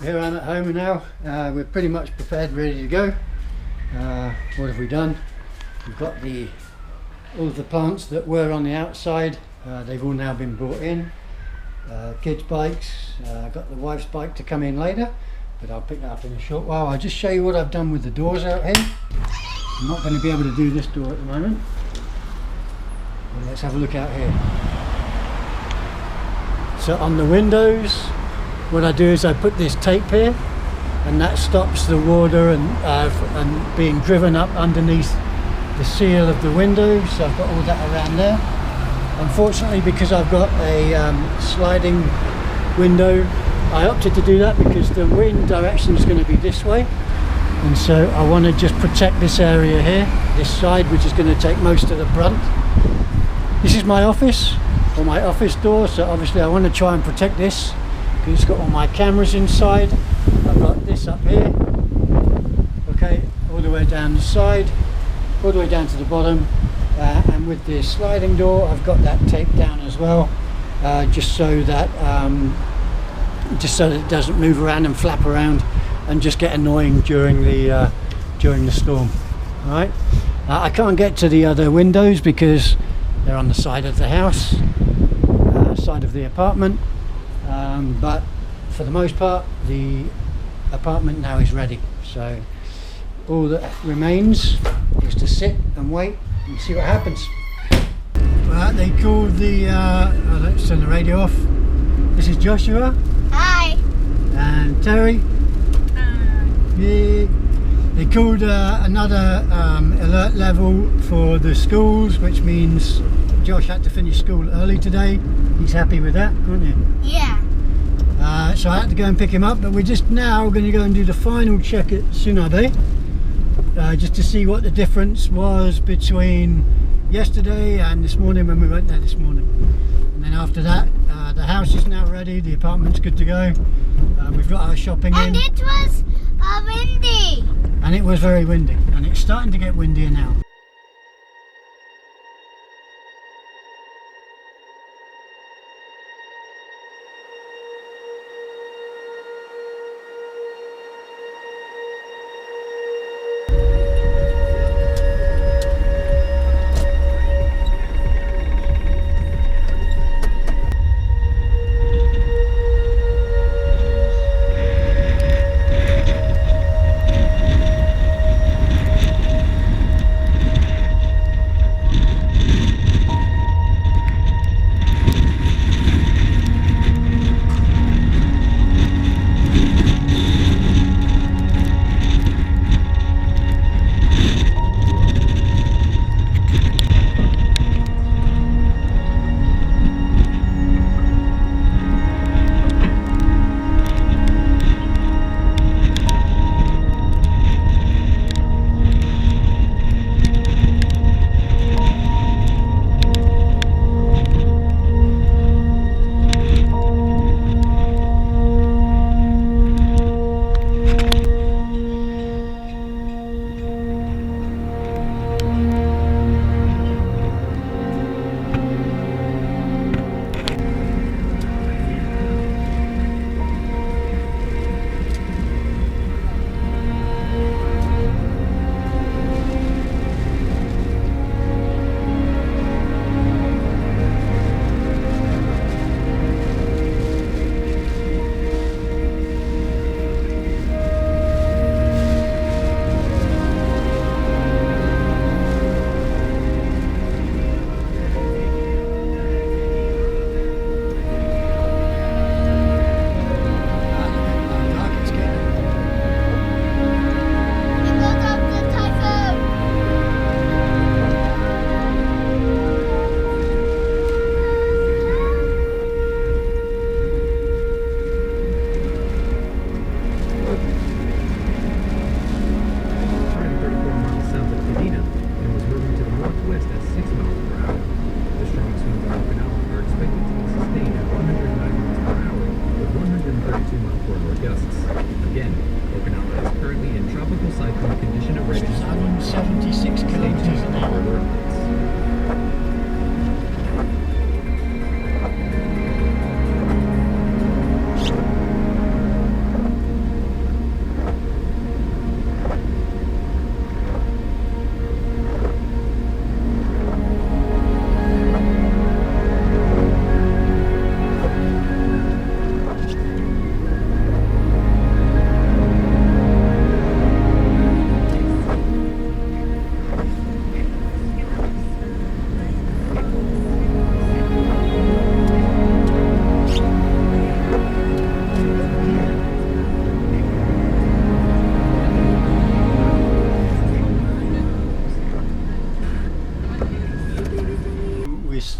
Here I am at home now. We're pretty much prepared, ready to go. What have we done? We've got all of the plants that were on the outside. They've all now been brought in. Kids' bikes. Got the wife's bike to come in later, but I'll pick that up in a short while. I'll just show you what I've done with the doors out here. I'm not going to be able to do this door at the moment. Well, let's have a look out here. So on the windows, what I do is I put this tape here, and that stops the water and being driven up underneath the seal of the window. So I've got all that around there. Unfortunately, because I've got a sliding window, I opted to do that because the wind direction is going to be this way, and so I want to just protect this area here, this side, which is going to take most of the brunt. This is my office, or my office door, so obviously I want to try and protect this because it's got all my cameras inside. I've got this up here, okay, all the way down the side, all the way down to the bottom, and with the sliding door I've got that taped down as well, just so that it doesn't move around and flap around and just get annoying during the storm. All right, I can't get to the other windows because they're on the side of the house, side of the apartment, but for the most part the apartment now is ready, so all that remains is to sit and wait and see what happens. Right, they called the let's turn the radio off. This is Joshua. Hi. And Terry. Yeah. They called another alert level for the schools, which means Josh had to finish school early today. He's happy with that, aren't you? Yeah. So I had to go and pick him up, but we're just now going to go and do the final check at Tsunabe, just to see what the difference was between yesterday and this morning when we went there this morning. And then after that, the house is now ready, the apartment's good to go. We've got our shopping in. And it was windy. And it was very windy, and it's starting to get windier now.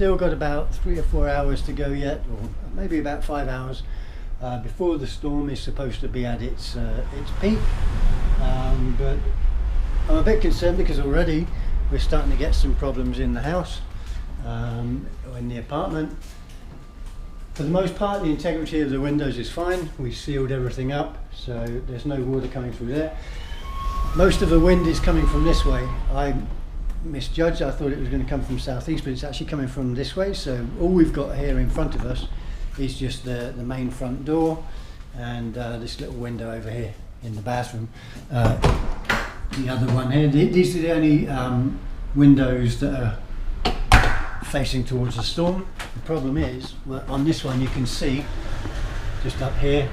still got about 3 or 4 hours to go yet, or maybe about 5 hours before the storm is supposed to be at its peak. But I'm a bit concerned because already we're starting to get some problems in the house, or in the apartment. For the most part, the integrity of the windows is fine. We sealed everything up, so there's no water coming through there. Most of the wind is coming from this way. I misjudged. I thought it was going to come from southeast, but it's actually coming from this way. So all we've got here in front of us is just the main front door and this little window over here in the bathroom. The other one here. These are the only windows that are facing towards the storm. The problem is, well, on this one you can see just up here,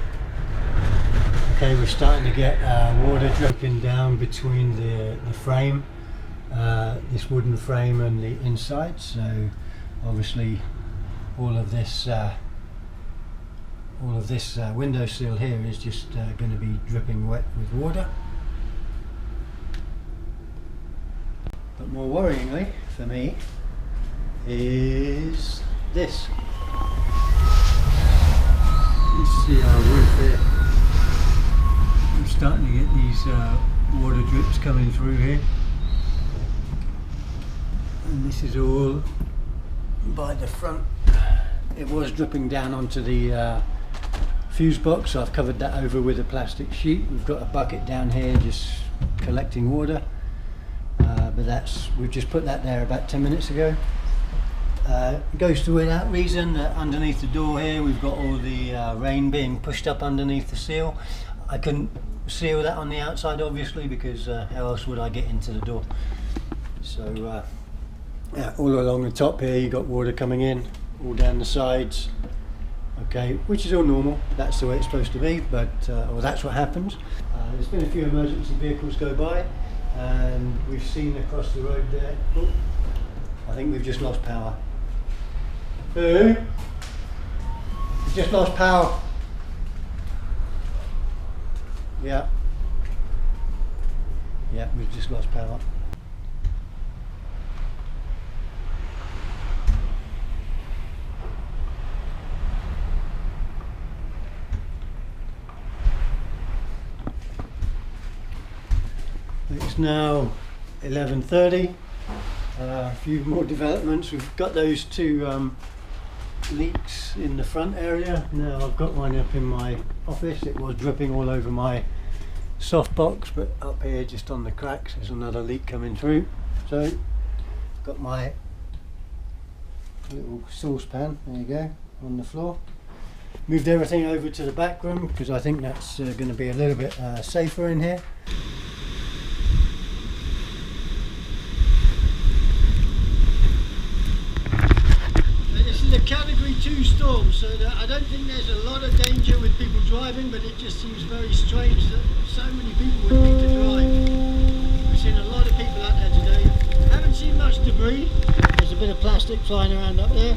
okay, we're starting to get water dripping down between the frame, this wooden frame, and the inside. So obviously all of this window sill here is just going to be dripping wet with water. But more worryingly for me is this. You see our roof here. I'm starting to get these water drips coming through here, and this is all by the front. It was dripping down onto the fuse box, so I've covered that over with a plastic sheet. We've got a bucket down here just collecting water, but we've just put that there about 10 minutes ago. It goes to without reason that underneath the door here we've got all the rain being pushed up underneath the seal. I couldn't seal that on the outside obviously, because how else would I get into the door? So yeah, all along the top here you've got water coming in, all down the sides, okay, which is all normal. That's the way it's supposed to be, but or that's what happens. There's been a few emergency vehicles go by, and we've seen across the road there, oh, I think we've just lost power. Who? We've just lost power. Yeah. Yeah, we've just lost power. It's now 11:30. A few more developments. We've got those two leaks in the front area. Now I've got one up in my office. It was dripping all over my softbox, but up here just on the cracks there's another leak coming through. So I've got my little saucepan, there you go, on the floor. Moved everything over to the back room because I think that's going to be a little bit safer in here. A category 2 storm, so that I don't think there's a lot of danger with people driving, but it just seems very strange that so many people would need to drive. We've seen a lot of people out there today. Haven't seen much debris. There's a bit of plastic flying around up there.